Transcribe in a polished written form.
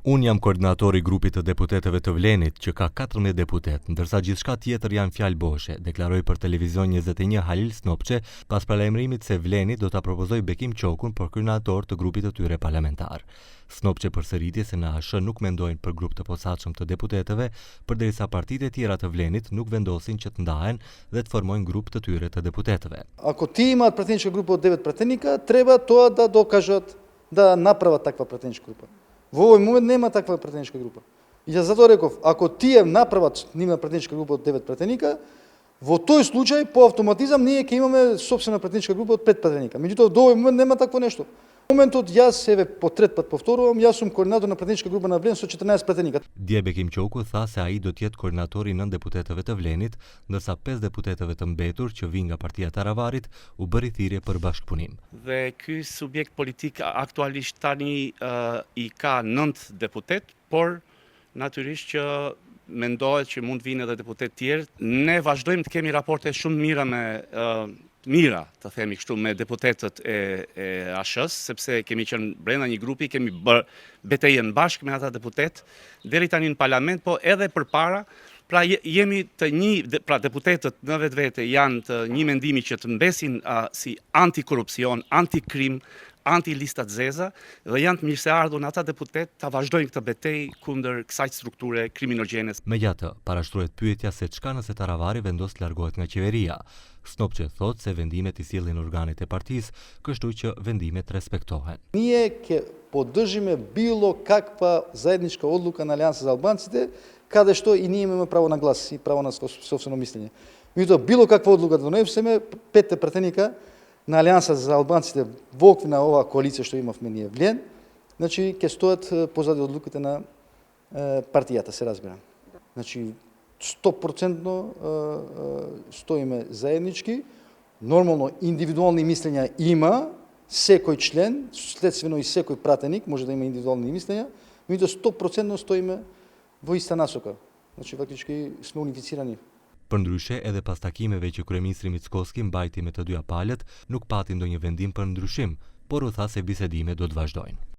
Unë jam koordinatori i grupit të deputetëve të Vlenit, që ka 14 deputet, ndërsa gjithçka tjetër janë fjalë boshe, deklaroi për Televizion 21 Halil Snopçe pas paralajmërimit se Vleni do ta propozojë Bekim Qokun për koordinator të grupit të tyre parlamentar. Snopçe përsëriti se në ASH nuk mendojnë për grup të posaçëm të deputetëve, përderisa partitë e tjera të Vlenit nuk vendosin që të ndahen dhe të formojnë grup të tyre të deputetëve. Ako ti imate pratenička grupa od 9 pratеnika, treba тоа да докажат да направат таква пратеничка група. Во овој момент нема таква пратеничка група. И ја затоа реков, ако тие направат нивна пратеничка група од 9 пратеника, во тој случај по автоматизам ние ќе имаме сопствена пратеничка група од 5 пратеника. Меѓутоа до овој момент нема такво нешто. Во моментот јас по трет пат повторувам, јас сум координатор на пратеничка група на Влен со 14 пратеника. Dje Bekim Qoku tha se ai do të jetë koordinatori i 9 deputetëve të Vlenit, ndërsa 5 deputetëve të mbetur që vinë nga partia Taravarit u bëri thirrje për bashkëpunim. Dhe ky subjekt politik aktualisht tani i ka 9 deputet, por natyrisht që mendohet që mund vinë edhe deputet tjerë. Ne vazhdojmë të kemi raporte shumë mira mira, të themi kështu, me deputetët e ASH-s, sepse kemi qenë brenda një grupi, kemi bërë betejën bashkë me ata deputet, deri tani në parlament, po edhe përpara, pra jemi të pra deputetët në vetvete janë të një mendimi që të mbesin si antikorrupsion, antikrim, anti-listat zeza, dhe janë të mirëseardhur në ata deputet ta vazhdojnë këtë betejë kundër kësaj strukture kriminogjenes. Megjithatë, parashtrohet pyetja se çka nëse Taravari vendos të largohet nga qeveria. Snopçe thotë se vendimet i sjellin organet e partisë, kështu që vendimet respektohen. Ние ќе поддржиме било каква заедничка одлука на Алијанса за албанците, каде што и ние имаме право на глас и право на собствено мислење. Меѓутоа било каква одлука да донесеме, 5 пратеника на Алијанса за албанците во оквир на оваа коалиција што имавме ние Влен, значи ќе стоят позади одлуките на партијата, се разбира. Значи 100% стоиме заеднички, нормално индивидуални мислења има, секој член, следствено и секој пратеник може да има индивидуални мислења, меѓутоа 100% стоиме во иста насока. Значи фактички сме унифицирани. Përndryshe, edhe pas takimeve që kryeministri Mickoski mbajti me të dyja palët, nuk pati ndonjë vendim për ndryshim, por u tha se bisedime do të vazhdojnë.